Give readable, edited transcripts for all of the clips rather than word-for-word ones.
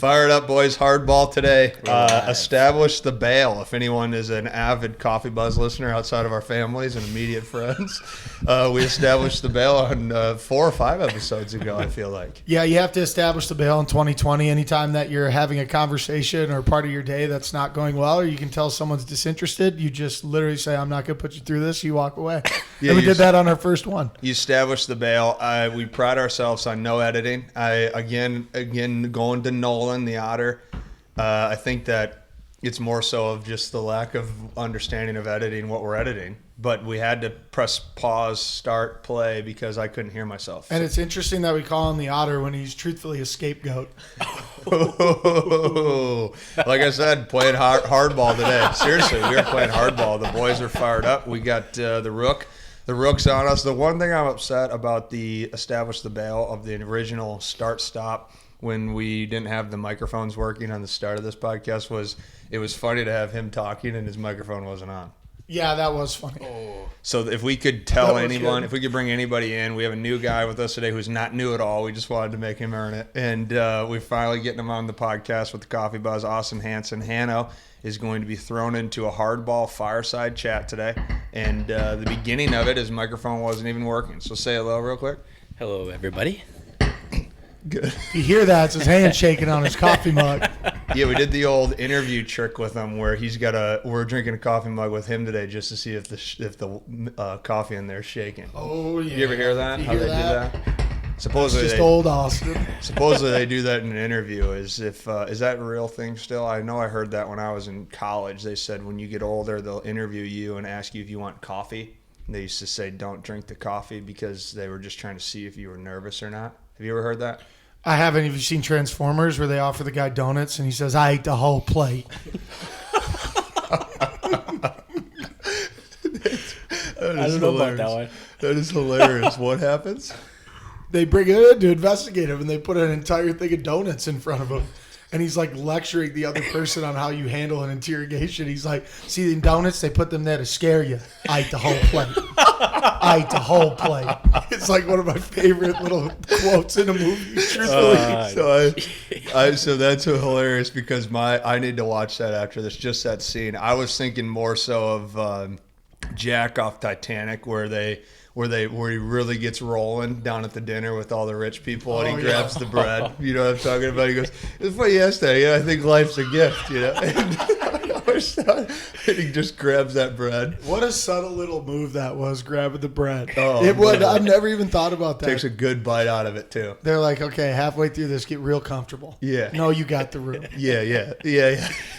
Fire it up, boys. Hardball today. Establish the bail. If anyone is an avid Coffee Buzz listener outside of our families and immediate friends, we established the bail on 4 or 5 episodes ago, I feel like. Yeah, you have to establish the bail in 2020. Anytime that you're having a conversation or part of your day that's not going well, or you can tell someone's disinterested, you just literally say, I'm not going to put you through this. You walk away. Yeah, and we did that on our first one. You establish the bail. We pride ourselves on no editing. Again, going to Nolan, the otter. I think that it's more so of just the lack of understanding of editing what we're editing. But we had to press pause, start, play because I couldn't hear myself. And it's interesting that we call him the otter when he's truthfully a scapegoat. Like I said, playing hardball today. Seriously, we are playing hardball. The boys are fired up. We got the rook. The rook's on us. The one thing I'm upset about the establish the bail of the original start-stop when we didn't have the microphones working on the start of this podcast was it was funny to have him talking and his microphone wasn't on. Yeah, that was funny. Oh. So if we could tell anyone, if we could bring anybody in, we have a new guy with us today who's not new at all. We just wanted to make him earn it. And we're finally getting him on the podcast with the Coffee Buzz. Awesome Hanson. Hanno is going to be thrown into a hardball fireside chat today. And the beginning of it, his microphone wasn't even working. So say hello real quick. Hello, everybody. Good. You hear that? It's his hand shaking on his coffee mug. Yeah, we did the old interview trick with him where we're drinking a coffee mug with him today just to see if the coffee in there is shaking. Oh, yeah. You ever hear that? You How hear they that? do that? Supposedly It's just old Austin. Supposedly they do that in an interview. Is that a real thing still? I know I heard that when I was in college. They said when you get older, they'll interview you and ask you if you want coffee. And they used to say don't drink the coffee because they were just trying to see if you were nervous or not. Have you ever heard that? I haven't. Have you seen Transformers where they offer the guy donuts and he says, I ate the whole plate? I don't know about that one. That is hilarious. What happens? They bring him in to investigate him and they put an entire thing of donuts in front of him. And he's like lecturing the other person on how you handle an interrogation. He's like, see the donuts? They put them there to scare you. I ate the whole plate. I ate the whole plate. It's like one of my favorite little quotes in a movie. Truthfully. So that's so hilarious because I need to watch that after this. Just that scene. I was thinking more so of Jack off Titanic where he really gets rolling down at the dinner with all the rich people and he grabs the bread. You know what I'm talking about? He goes, it's funny yesterday. Yeah, I think life's a gift, you know. And he just grabs that bread. What a subtle little move that was, grabbing the bread. Oh, it would. I've never even thought about that. Takes a good bite out of it too. They're like, okay, halfway through this, get real comfortable. Yeah. No, you got the room. Yeah.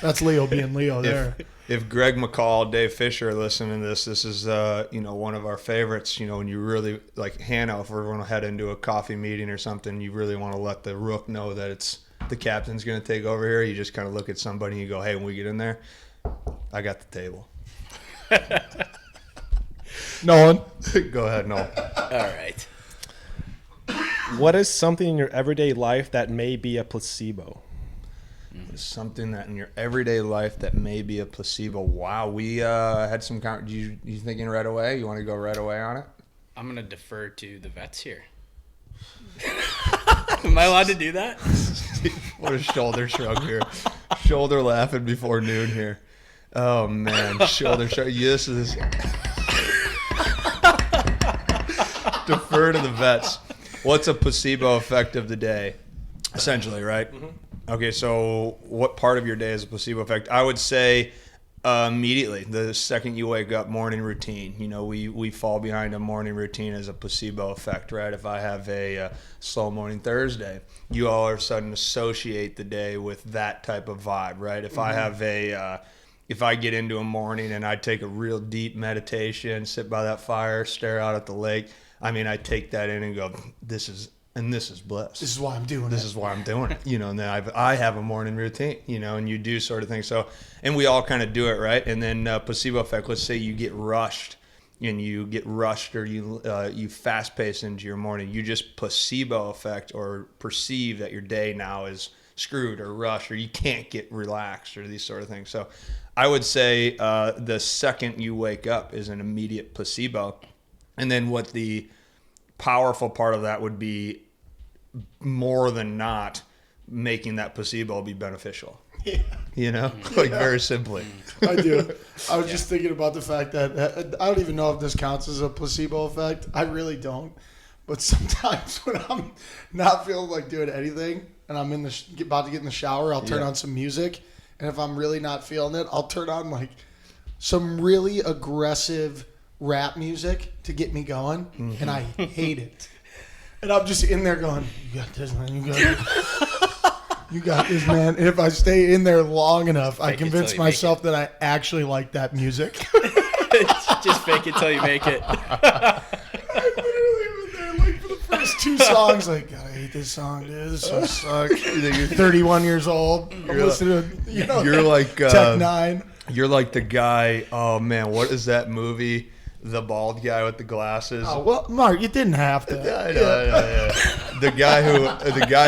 That's Leo being Leo there. If Greg McCall, Dave Fisher are listening to this is one of our favorites. You know, when you really like Hanno, if we're going to head into a coffee meeting or something, you really want to let the rook know that it's the captain's going to take over here. You just kind of look at somebody and you go, hey, when we get in there, I got the table. Nolan. Go ahead, Nolan. All right. What is something in your everyday life that may be a placebo? Something that in your everyday life that may be a placebo. Wow, we had some. You thinking right away? You want to go right away on it? I'm going to defer to the vets here. Am I allowed to do that? What a shoulder shrug here. Shoulder laughing before noon here. Oh, man. Shoulder shrug. This is... Defer to the vets. What's a placebo effect of the day? Essentially, right? Mm-hmm. Okay, so what part of your day is a placebo effect? I would say immediately, the second you wake up, morning routine. You know, we fall behind a morning routine as a placebo effect, right? If I have a slow morning Thursday, you all of a sudden associate the day with that type of vibe, right? If I have if I get into a morning and I take a real deep meditation, sit by that fire, stare out at the lake, I mean, I take that in and go, this is bliss. This is why I'm doing it. This is why I'm doing it. You know, and then I have a morning routine, you know, and you do sort of things. So, and we all kind of do it, right? And then placebo effect, let's say you get rushed or you fast pace into your morning. You just placebo effect or perceive that your day now is screwed or rushed or you can't get relaxed or these sort of things. So I would say the second you wake up is an immediate placebo. And then what the powerful part of that would be more than not making that placebo be beneficial. Yeah. You know, like very simply. I do. I was just thinking about the fact that I don't even know if this counts as a placebo effect. I really don't. But sometimes when I'm not feeling like doing anything and I'm about to get in the shower, I'll turn on some music. And if I'm really not feeling it, I'll turn on like some really aggressive rap music to get me going. Mm-hmm. And I hate it. And I'm just in there going, you got this, man. You got this. You got this, man. And if I stay in there long enough, I convince myself that I actually like that music. Just fake it till you make it. I literally was there like for the first 2 songs, like, God, I hate this song, dude. This song sucks. You're 31 years old. I'm listening to, you're like Tech 9. You're like the guy, oh man, what is that movie? The bald guy with the glasses. Oh well, Mark, you didn't have to. I know. The guy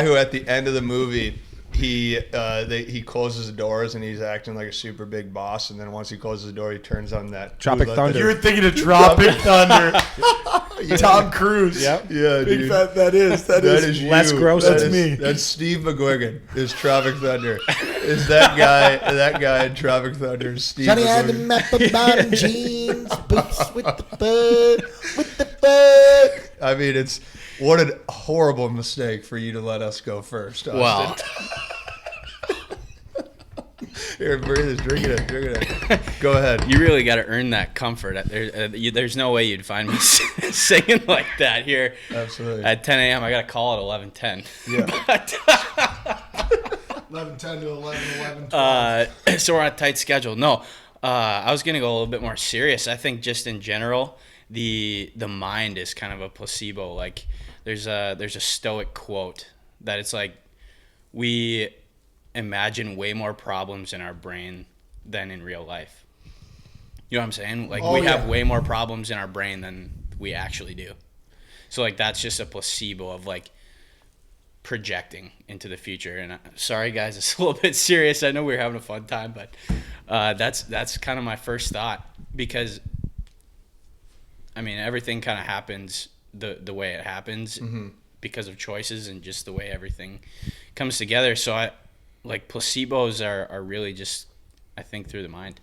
who at the end of the movie, he closes the doors and he's acting like a super big boss, and then once he closes the door, he turns on that Tropic Thunder. You were thinking of Tropic Thunder. Tom Cruise. Yep. Yeah, Big dude. fat, that is you. less gross. That's me. That's Steve McGuiggan. Is Tropic Thunder? Is that guy? That guy in Tropic Thunder? Is Steve Johnny had the McGuiggan? map bottom jeans, boots with the bud. I mean, it's what a horrible mistake for you to let us go first, Austin. Wow. Here, breathe it, drink it. Go ahead. You really got to earn that comfort. There's no way you'd find me singing like that here. Absolutely. At 10 a.m., I got to call at 11:10. Yeah. 11:10 to 11:12. So we're on a tight schedule. No, I was going to go a little bit more serious. I think just in general, the mind is kind of a placebo. Like there's a Stoic quote that it's like we imagine way more problems in our brain than in real life. You know what I'm saying? Like we have way more problems in our brain than we actually do. So like that's just a placebo of like projecting into the future. And sorry guys, it's a little bit serious. I know we were having a fun time, but that's kind of my first thought, because I mean everything kind of happens the way it happens because of choices and just the way everything comes together. So like placebos are really just, I think, through the mind.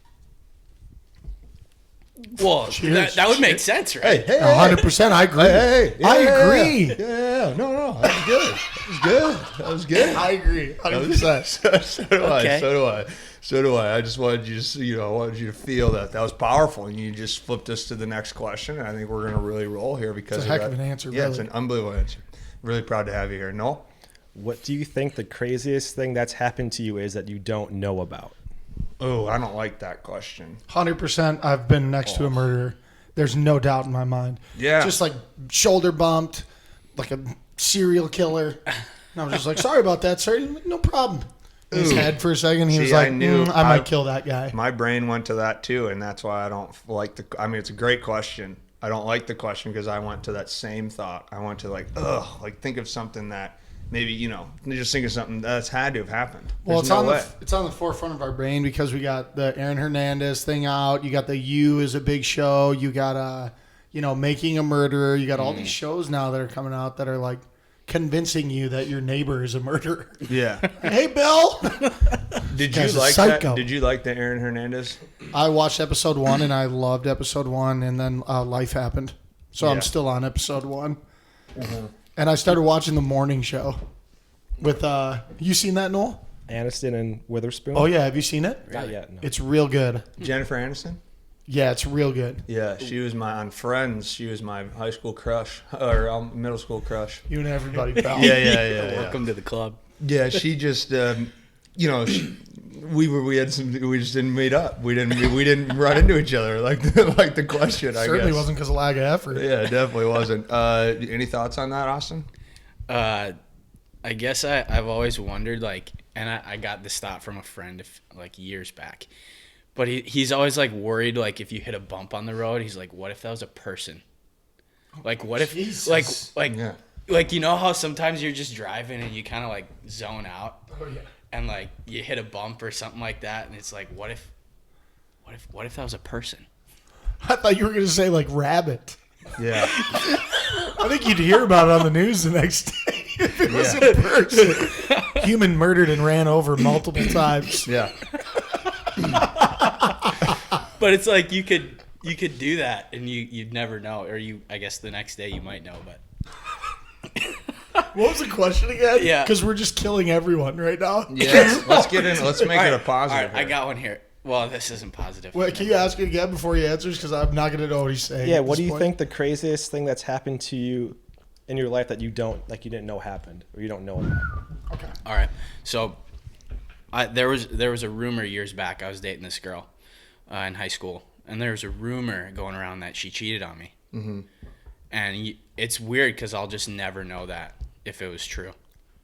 Well, that would make sense, right? Hey, 100%. I agree. I agree. Yeah. No. That was good. I agree. 100%. So do I. Okay. So do I. I just wanted you to, I wanted you to feel that was powerful, and you just flipped us to the next question. And I think we're going to really roll here because It's a heck of an answer. Yeah, really. it's an unbelievable answer. Really proud to have you here, Noel. What do you think the craziest thing that's happened to you is that you don't know about? Oh, I don't like that question. 100%. I've been next to a murderer. There's no doubt in my mind. Yeah. Just like shoulder bumped, like a serial killer. And I was just like, sorry about that, sir. No problem. In his head for a second, he was like, I might kill that guy. My brain went to that too, and that's why I don't like it's a great question. I don't like the question because I went to that same thought. I went to think of something that maybe, just think of something that's had to have happened. Well, There's it's on the forefront of our brain because we got the Aaron Hernandez thing out. You got the You is a big show. You got Making a Murderer. You got all these shows now that are coming out that are like convincing you that your neighbor is a murderer. Yeah. Hey, Bill. Did you like that? Did you like the Aaron Hernandez? I watched episode 1 and I loved episode 1, and then life happened. So I'm still on episode 1. Mm-hmm. And I started watching the morning show with you seen that, Noel? Aniston and Witherspoon? Oh yeah, have you seen it? Not yet, no. It's real good. Jennifer Aniston? Yeah, it's real good. Yeah, she was on Friends. She was my high school crush or middle school crush. You and everybody, pal. Yeah. Welcome to the club. Yeah, she just, we just didn't meet up. We didn't run into each other like the question. Certainly I guess. wasn't because of lack of effort. Yeah, definitely wasn't. Any thoughts on that, Austin? I guess I've always wondered, and I got this thought from a friend years back, but he's always worried, if you hit a bump on the road, he's like, what if that was a person? What if Jesus. you know how sometimes you're just driving and you kind of zone out? Oh yeah. And you hit a bump or something like that, and it's what if that was a person? I thought you were going to say rabbit. Yeah. I think you'd hear about it on the news the next day if it was a person. human murdered and ran over multiple times. Yeah. But it's like you could do that and you'd never know, or I guess the next day you might know, but. What was the question again? Yeah. Because we're just killing everyone right now. Yeah. Let's get in. Let's make it a positive. All right, I got one here. Well, this isn't positive. Wait, can you ask it again before he answers? Because I'm not going to know what he's saying. Yeah, at what this do you point. think the craziest thing that's happened to you in your life that you didn't know happened, or you don't know about? Okay. All right. So there was a rumor years back. I was dating this girl in high school, and there was a rumor going around that she cheated on me. Mm-hmm. And it's weird because I'll just never know that if it was true.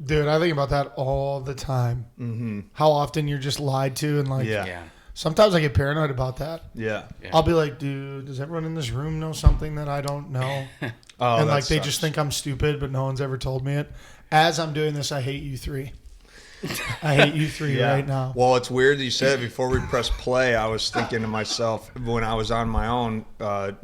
Dude, I think about that all the time. Mm-hmm. How often you're just lied to and like. Yeah. Sometimes I get paranoid about that. Yeah. I'll be like, dude, does everyone in this room know something that I don't know? Oh, and that like they sucks. just think I'm stupid, but no one's ever told me it. As I'm doing this, I hate you three. I hate you three right now. Well, it's weird that you said it. Before we press play, I was thinking to myself, when I was on my own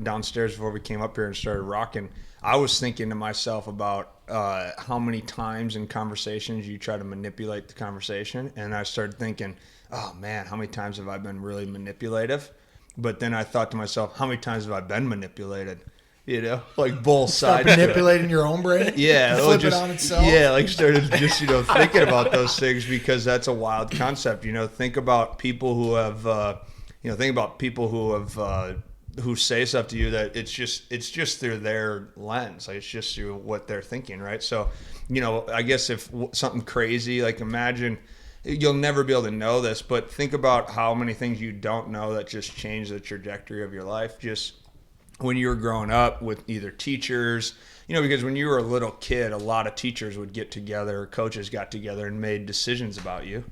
downstairs before we came up here and started rocking, I was thinking to myself about how many times in conversations you try to manipulate the conversation. And I started thinking, oh, man, how many times have I been really manipulative? But then I thought to myself, how many times have I been manipulated? You know, like both sides. Manipulating your own brain? Yeah, Flip it on itself? Yeah, like started just thinking about those things because that's a wild concept. Think about people who have who say stuff to you that it's just through their lens, like it's just through what they're thinking, right? So, I guess if something crazy, like imagine. You'll never be able to know this, but think about how many things you don't know that just change the trajectory of your life. Just when you were growing up with either teachers, because when you were a little kid, a lot of teachers would get together, or coaches got together and made decisions about you,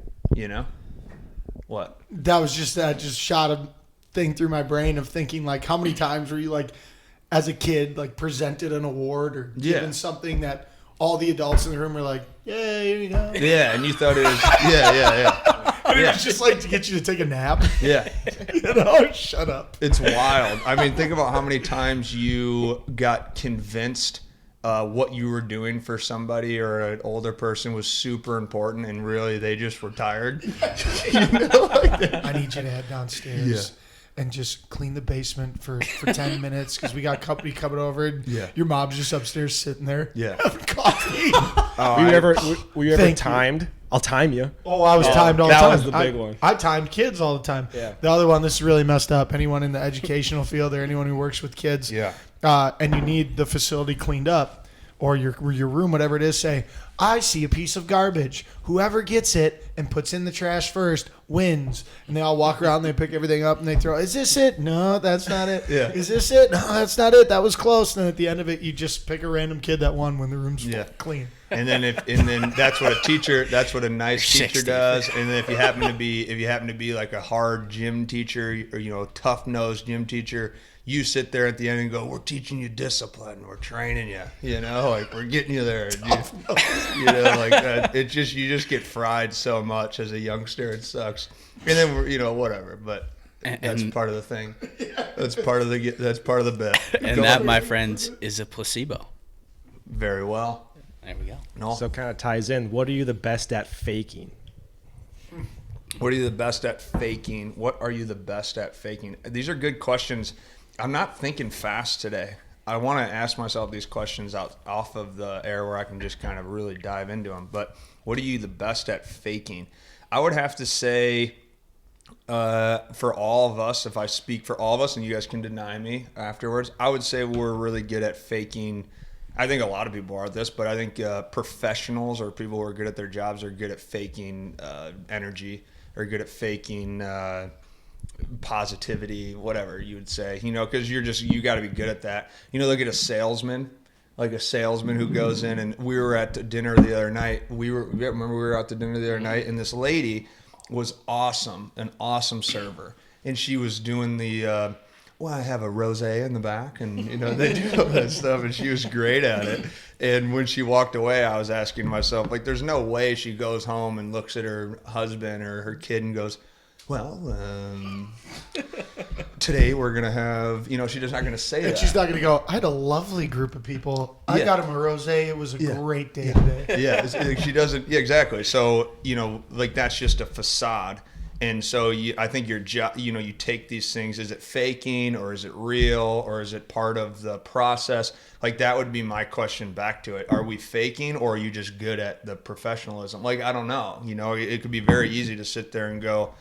What? That was that just shot a thing through my brain of thinking, like, how many times were you, like, as a kid, like, presented an award or given something that all the adults in the room were like, yeah, here you go. Yeah, and you thought it was, yeah. And it was just like to get you to take a nap. Yeah. Shut up. It's wild. I mean, think about how many times you got convinced what you were doing for somebody or an older person was super important, and really they just were tired. I need you to head downstairs and just clean the basement for 10 minutes because we got company coming over. And your mom's just upstairs sitting there having coffee. Were you ever timed? I'll time you. Oh, I was timed all the time. That was the big one. I timed kids all the time. Yeah. The other one, this is really messed up. Anyone in the educational field or anyone who works with kids, and you need the facility cleaned up, or your room, whatever it is, say, I see a piece of garbage. Whoever gets it and puts in the trash first wins. And they all walk around and they pick everything up and they throw, is this it? No, that's not it. Yeah. Is this it? No, that's not it. That was close. And then at the end of it, you just pick a random kid that won when the room's clean. And then that's what a nice teacher 60. does. And then if you happen to be like a hard gym teacher or tough nosed gym teacher, you sit there at the end and go, we're teaching you discipline, we're training you, like we're getting you there. You just get fried so much as a youngster, it sucks. And then whatever, but that's part of the thing. That's part of the bit. And that, my friends, is a placebo. Very well. There we go. No. So it kind of ties in. What are you the best at faking? What are you the best at faking? What are you the best at faking? These are good questions. I'm not thinking fast today. I want to ask myself these questions off of the air where I can just kind of really dive into them. But what are you the best at faking? I would have to say for all of us, if I speak for all of us and you guys can deny me afterwards, I would say we're really good at faking. I think a lot of people are at this, but I think professionals or people who are good at their jobs are good at faking energy or good at faking positivity, whatever you would say, because you got to be good at that. Look at a salesman, who goes in, and we were at dinner the other night. Remember we were out to dinner the other night, and this lady was awesome, an awesome server, and she was doing the I have a rosé in the back, and they do all that stuff, and she was great at it. And when she walked away, I was asking myself, like, there's no way she goes home and looks at her husband or her kid and goes, well, today we're going to have, she's just not going to say And that. she's not going to go, I had a lovely group of people. I Yeah. got him a rosé. It was a Yeah. great day today. Yeah, she doesn't. Yeah, exactly. So like that's just a facade, and so I think your job. You take these things. Is it faking or is it real or is it part of the process? Like that would be my question back to it. Are we faking or are you just good at the professionalism? Like I don't know. It could be very easy to sit there and go,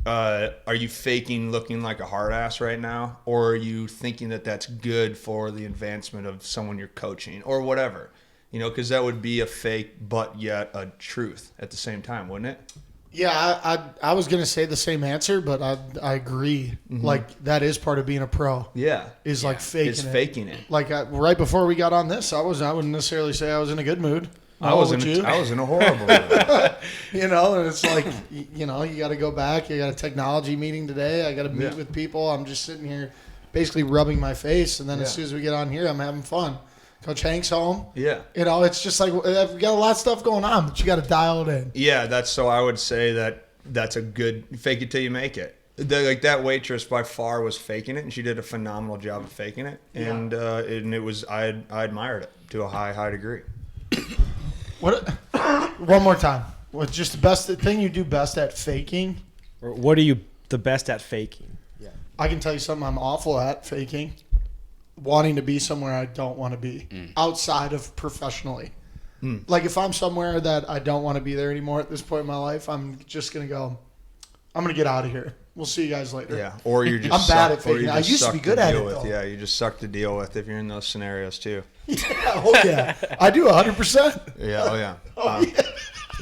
are you faking looking like a hard ass right now, or are you thinking that that's good for the advancement of someone you're coaching or whatever? Because that would be a fake, but yet a truth at the same time, wouldn't it? Yeah, I was going to say the same answer, but I agree. Mm-hmm. Like, that is part of being a pro. Yeah. Is like faking It's it. faking it. Like, right before we got on this, I wouldn't necessarily say I was in a good mood. I was in a horrible mood. And it's like, you got to go back. You got a technology meeting today. I got to meet Yeah. with people. I'm just sitting here basically rubbing my face. And then as soon as we get on here, I'm having fun. Coach Hank's home. Yeah. It's just like, we got a lot of stuff going on, but you got to dial it in. Yeah, so I would say that's a good fake it till you make it. That waitress by far was faking it, and she did a phenomenal job of faking it. And it was I admired it to a high degree. One more time. What's just the best thing you do best at faking? Or what are you the best at faking? Yeah. I can tell you something I'm awful at faking. Wanting to be somewhere I don't want to be outside of professionally. Like if I'm somewhere that I don't want to be there anymore at this point in my life, I'm just going to go, I'm going to get out of here. We'll see you guys later. Yeah, or you're just I'm bad at or faking. you I just used to be suck good at deal it, with. though. Yeah, you just suck to deal with if you're in those scenarios too. Oh, yeah. I do 100%. Yeah, oh yeah. Yeah.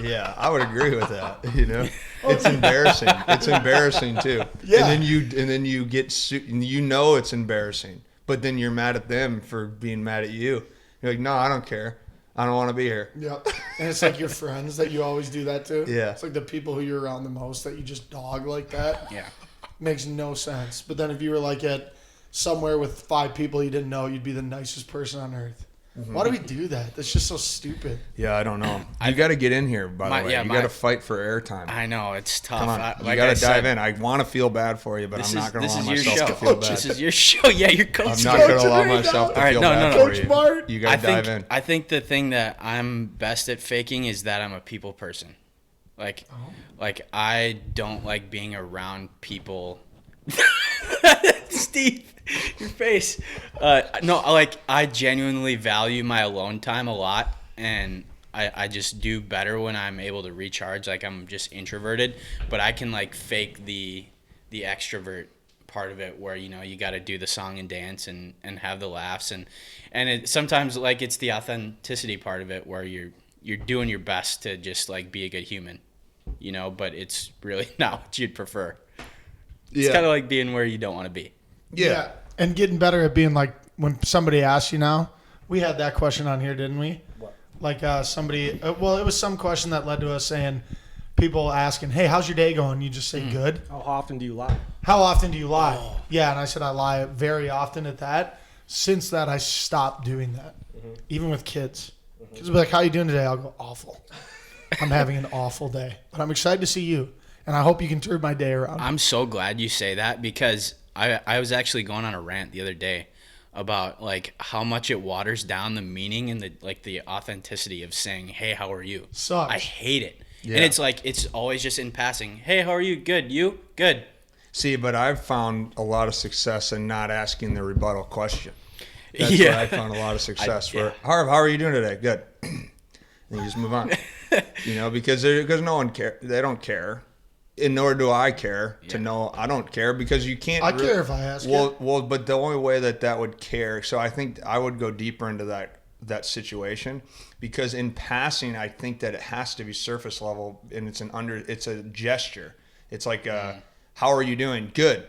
Yeah, I would agree with that. It's embarrassing. It's embarrassing too. Yeah. And then you get it's embarrassing, but then you're mad at them for being mad at you. You're like, no, I don't care. I don't want to be here. Yeah. And it's like your friends that you always do that to. Yeah. It's like the people who you're around the most that you just dog like that. Yeah. Makes no sense. But then if you were like at somewhere with 5 people you didn't know, you'd be the nicest person on earth. Why do we do that? That's just so stupid. Yeah, I don't know. You got to get in here, by the way. You got to fight for airtime. I know it's tough. Come on, Like you got to dive said, in. I want to feel bad for you, but I'm not going to allow This is your myself show. to feel bad. This is your show. Yeah, you're coach. I'm not going to Coach allow right myself now. to All right, feel no, bad no, for Coach you. Bart. You got to dive in. I think the thing that I'm best at faking is that I'm a people person. Like I don't like being around people. Steve, your face. No, like I genuinely value my alone time a lot, and I just do better when I'm able to recharge. Like I'm just introverted, but I can like fake the extrovert part of it where you got to do the song and dance and have the laughs and it sometimes like it's the authenticity part of it where you're doing your best to just like be a good human, but it's really not what you'd prefer. It's kind of like being where you don't want to be. Yeah. And getting better at being like when somebody asks you now. We had that question on here, didn't we? What? Like somebody, it was some question that led to us saying, people asking, hey, how's your day going? You just say good. How often do you lie? How often do you lie? Yeah, and I said I lie very often at that. Since that, I stopped doing that, even with kids. Kids will be like, how you doing today? I'll go, awful. I'm having an awful day. But I'm excited to see you, and I hope you can turn my day around. I'm so glad you say that because I was actually going on a rant the other day about like how much it waters down the meaning and the authenticity of saying, hey, how are you? Sucks. I hate it. Yeah. And it's like it's always just in passing. Hey, how are you? Good. You? Good. See, but I've found a lot of success in not asking the rebuttal question. That's Yeah. where I found a lot of success. yeah. Harv, how are you doing today? Good. And you just move on. Because no one cares. They don't care. And nor do I care to know I don't care because you can't. I care if I ask you. Well, but the only way that would care. So I think I would go deeper into that situation because in passing, I think that it has to be surface level and it's a gesture. It's like, how are you doing? Good.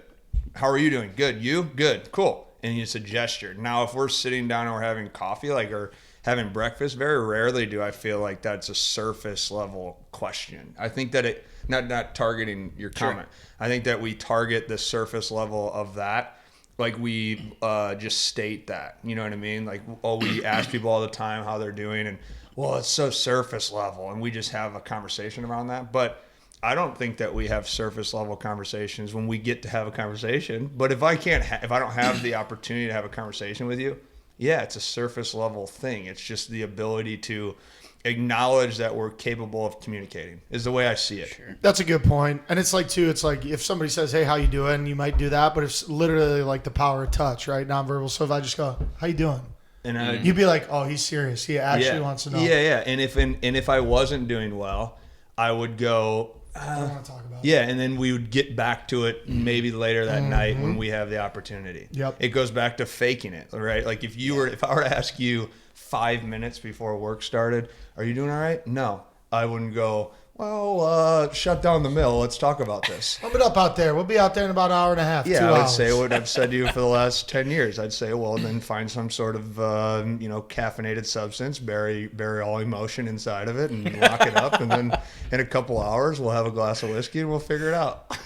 How are you doing? Good. You? Good. Cool. And it's a gesture. Now, if we're sitting down and we're having coffee, or having breakfast, very rarely do I feel like that's a surface level question. I think that it, not targeting your comment. I think that we target the surface level of that. Like we just state that, you know what I mean? Like, we ask people all the time how they're doing and, well, it's so surface level and we just have a conversation around that. But I don't think that we have surface level conversations when we get to have a conversation. But if I don't have the opportunity to have a conversation with you, yeah, it's a surface level thing. It's just the ability to acknowledge that we're capable of communicating is the way I see it. Sure. That's a good point. And it's like, too, it's like if somebody says, hey, how you doing? You might do that, but it's literally like the power of touch, right? Nonverbal. So if I just go, how you doing? And You'd be like, oh, he's serious. He actually wants to know. Yeah. And if I wasn't doing well, I would go, I don't want to talk about it. yeah, and then we would get back to it maybe later that night when we have the opportunity. Yep. It goes back to faking it, right? Like if I were to ask you 5 minutes before work started, are you doing all right? No. I wouldn't go, well, shut down the mill. Let's talk about this. Pump it up out there. We'll be out there in about an hour and a half. Yeah, 2 I would hours. say what I've said to you for the last 10 years. I'd say, well, then find some sort of, caffeinated substance, bury all emotion inside of it and lock it up. And then in a couple hours, we'll have a glass of whiskey and we'll figure it out.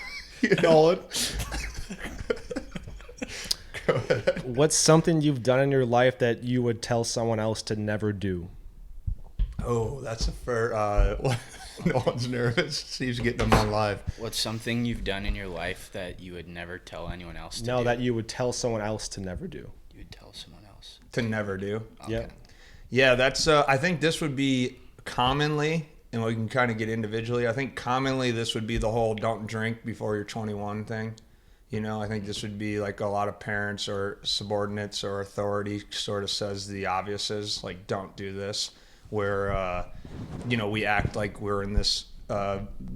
Nolan. Go ahead. What's something you've done in your life that you would tell someone else to never do? Oh, that's a fair. No one's nervous. Steve's getting them on live. What's something you've done in your life that you would never tell anyone else to do? No, that you would tell someone else to never do. You would tell someone else. To never do. Okay. Yeah. Yeah, that's. I think this would be commonly, and we can kind of get individually. I think commonly this would be the whole "don't drink before you're 21" thing. I think this would be like a lot of parents or subordinates or authority sort of says the obviouses, like don't do this. Where we act like we're in this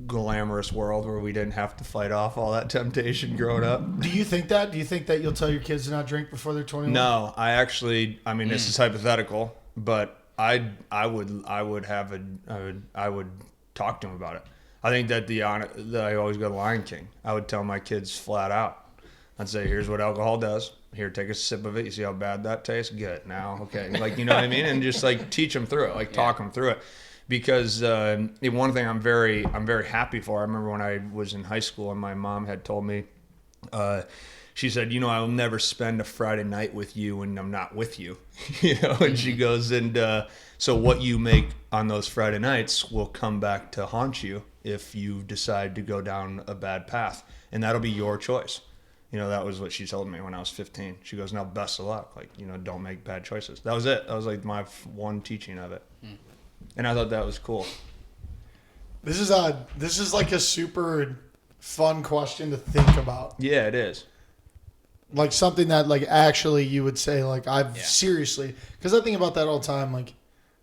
glamorous world where we didn't have to fight off all that temptation growing up. Do you think that? Do you think that you'll tell your kids to not drink before they're 21? No, this is hypothetical, but I would talk to them about it. I think that I always go to Lion King. I would tell my kids flat out. I'd say, here's what alcohol does. Here, take a sip of it. You see how bad that tastes? Good. Now, okay. Like, you know what I mean? And just like teach them through it, like talk them through it. Because one thing I'm very happy for. I remember when I was in high school and my mom had told me, she said, I will never spend a Friday night with you when I'm not with you. And she goes, and so what you make on those Friday nights will come back to haunt you if you decide to go down a bad path. And that'll be your choice. That was what she told me when I was 15. She goes, now, best of luck. Like, don't make bad choices. That was it. That was like my one teaching of it. And I thought that was cool. This is like a super fun question to think about. Yeah, it is. Like something that like actually you would say like seriously, because I think about that all the time. Like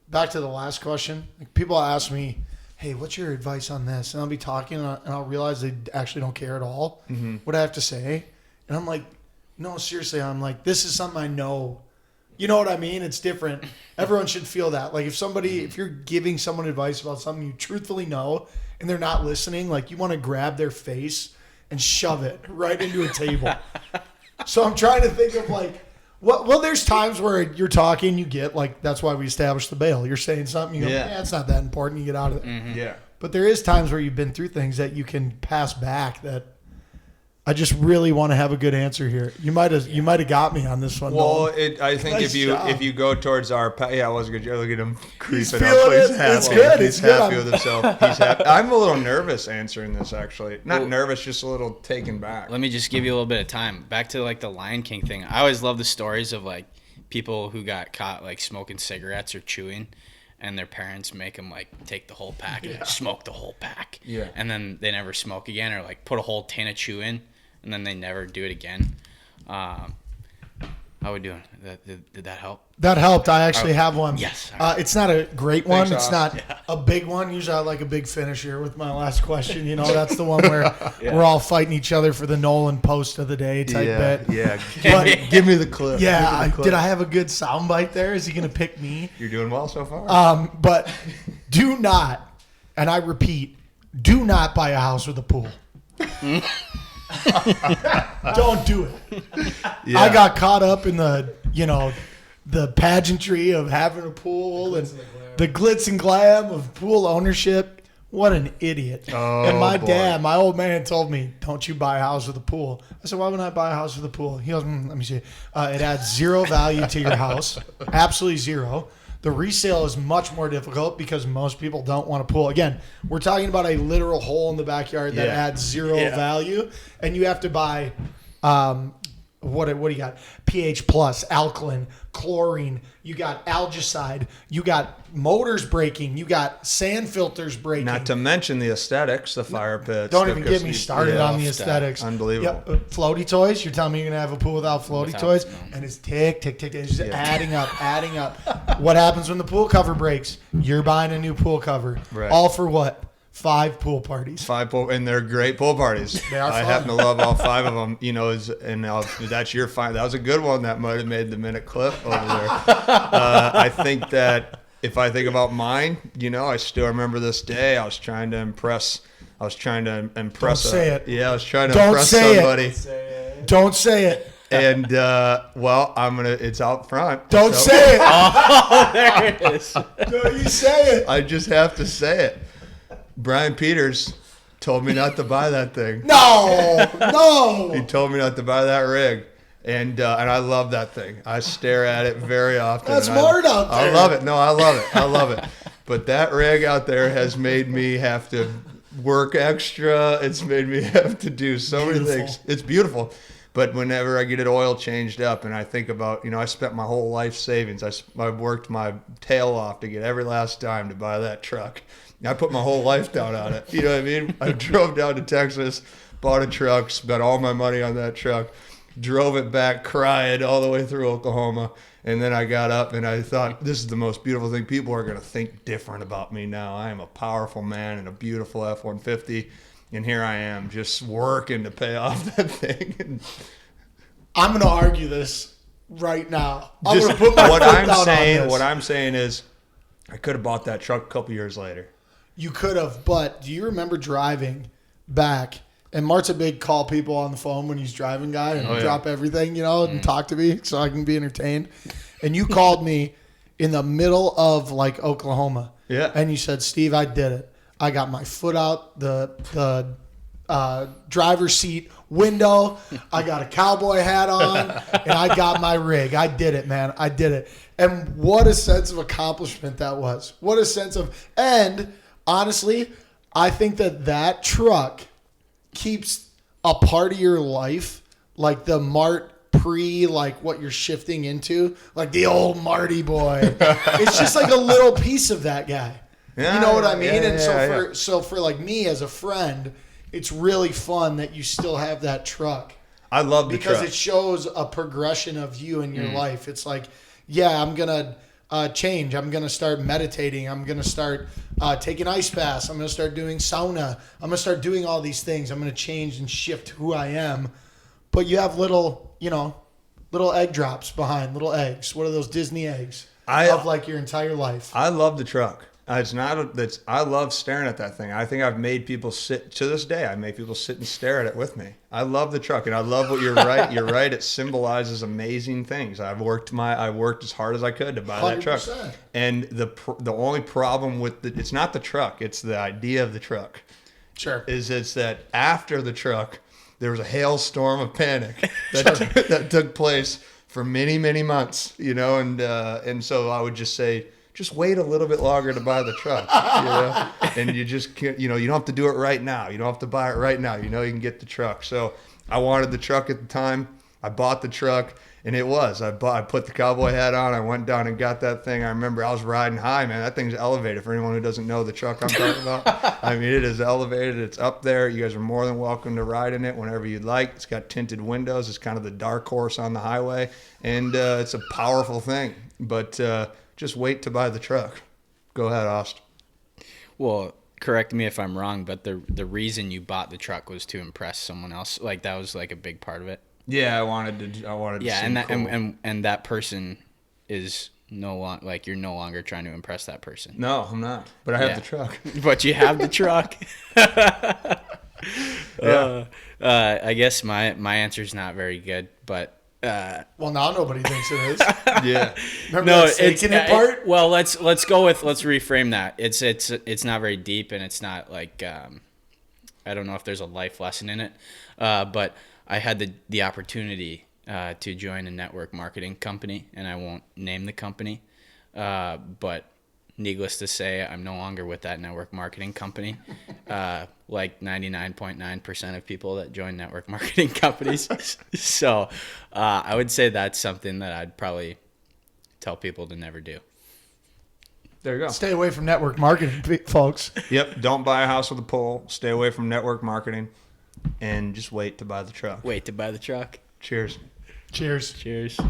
back to the last question, like people ask me, hey, what's your advice on this? And I'll be talking and I'll realize they actually don't care at all what I have to say. And I'm like, no, seriously, I'm like, this is something I know. You know what I mean? It's different. Everyone should feel that. Like if you're giving someone advice about something you truthfully know and they're not listening, like you want to grab their face and shove it right into a table. So I'm trying to think of like, well, there's times where you're talking, you get like, that's why we established the bail. You're saying something, you go, yeah, it's not that important. You get out of it. Yeah. But there is times where you've been through things that you can pass back that I just really want to have a good answer here. You might have got me on this one. Well, I think Nice if you go towards our yeah, it was good. Look at him creeping up. feeling it. He's happy. It's good. He's It's good. happy with himself. He's happy. I'm a little nervous answering this actually. Not nervous, just a little taken back. Let me just give you a little bit of time. Back to like the Lion King thing. I always love the stories of like people who got caught like smoking cigarettes or chewing, and their parents make them like take the whole pack and smoke the whole pack. Yeah. And then they never smoke again, or like put a whole tin of chew in, and then they never do it again. How we doing? Did that help? That helped. I actually have one. Yes. It's not a great one. Thanks, It's not a big one. Usually I like a big finisher with my last question. That's the one where we're all fighting each other for the Nolan post of the day type bit. Yeah. But, Give me the clip. yeah, did I have a good soundbite there? Is he going to pick me? You're doing well so far. But do not, and I repeat, do not buy a house with a pool. Don't do it. Yeah. I got caught up in the pageantry of having a pool and the glitz and glam of pool ownership. What an idiot. Oh, and my boy. dad, my old man told me, don't you buy a house with a pool. I said, why would I buy a house with a pool? He goes, let me see. It adds zero value to your house. Absolutely zero. The resale is much more difficult because most people don't want to pool. Again, we're talking about a literal hole in the backyard that adds zero value, and you have to buy what do you got? pH plus, alkaline, chlorine. You got algicide. You got motors breaking. You got sand filters breaking. Not to mention the aesthetics, the fire pits. Don't even get me started on the aesthetics. Unbelievable. Yep. Floaty toys. You're telling me you're gonna have a pool without floaty toys? No. And it's tick, tick, tick. It's just adding up. What happens when the pool cover breaks? You're buying a new pool cover. Right. All for what? 5 pool parties. And they're great pool parties. They are fun. I happen to love all 5 of them. That's your fine. That was a good one. That might have made the minute clip over there. I think that if I think about mine, I still remember this day. I was trying to impress. Don't say it. Yeah, I was trying to Don't impress say somebody. Don't say it. And it's out front. Don't say it. Oh, there it is. Don't you say it. I just have to say it. Brian Peters told me not to buy that thing. No. He told me not to buy that rig. And I love that thing. I stare at it very often. That's smart out there. I love it. No, I love it. But that rig out there has made me have to work extra. It's made me have to do so many things. It's beautiful. But whenever I get it oil changed up and I think about, I spent my whole life savings. I worked my tail off to get every last dime to buy that truck. I put my whole life down on it. You know what I mean? I drove down to Texas, bought a truck, spent all my money on that truck, drove it back crying all the way through Oklahoma. And then I got up and I thought, this is the most beautiful thing. People are going to think different about me now. I am a powerful man in a beautiful F-150. And here I am just working to pay off that thing. I'm going to argue this right now. I'm Just going to put my what foot I'm down saying. on this. What I'm saying is, I could have bought that truck a couple years later. You could have, but do you remember driving back? And Mart's a big call people on the phone when he's driving guy and drop everything, and talk to me so I can be entertained. And you called me in the middle of like Oklahoma. Yeah. And you said, Steve, I did it. I got my foot out the driver's seat window. I got a cowboy hat on, and I got my rig. I did it, man. I did it. And what a sense of accomplishment that was. What a sense of, and honestly, I think that truck keeps a part of your life, like the Mart like what you're shifting into, like the old Marty boy. It's just like a little piece of that guy. Yeah, you know what I mean? yeah, And yeah, so for like me as a friend, it's really fun that you still have that truck. I love the because truck. it shows a progression of you in your life. It's like, yeah, I'm gonna change. I'm gonna start meditating. I'm gonna start taking ice baths. I'm gonna start doing sauna. I'm gonna start doing all these things. I'm gonna change and shift who I am. But you have little egg drops behind, little eggs. What are those Disney eggs of like your entire life? I love the truck. I love staring at that thing. I think I've made people sit to this day. I make people sit and stare at it with me. I love the truck, and I love what you're right. You're right. It symbolizes amazing things. I worked as hard as I could to buy that truck. 100%. And the only problem with it's not the truck. It's the idea of the truck. Sure. It's that after the truck, there was a hailstorm of panic that took place for many, many months. And so I would just say, just wait a little bit longer to buy the truck, and you just can't, you don't have to do it right now. You don't have to buy it right now. You can get the truck. So I wanted the truck at the time. I bought the truck, and I put the cowboy hat on. I went down and got that thing. I remember I was riding high, man. That thing's elevated. For anyone who doesn't know the truck I'm talking about, I mean, it is elevated. It's up there. You guys are more than welcome to ride in it whenever you'd like. It's got tinted windows. It's kind of the dark horse on the highway, and it's a powerful thing. But just wait to buy the truck. Go ahead, Ost. Well, correct me if I'm wrong, but the reason you bought the truck was to impress someone else. Like that was like a big part of it. Yeah, I wanted to. Yeah, seem and cool. and that person is no longer you're no longer trying to impress that person. No, I'm not. But I have the truck. But you have the truck. Yeah. I guess my answer's not very good, but. Well, now nobody thinks it is. Yeah. Remember that faking it part? Well, let's reframe that. It's not very deep, and it's not like I don't know if there's a life lesson in it. But I had the opportunity to join a network marketing company, and I won't name the company. But needless to say, I'm no longer with that network marketing company. Like 99.9% of people that join network marketing companies. So I would say that's something that I'd probably tell people to never do. There you go. Stay away from network marketing, folks. Yep. Don't buy a house with a pole. Stay away from network marketing, and just wait to buy the truck. Wait to buy the truck. Cheers. Cheers. Cheers.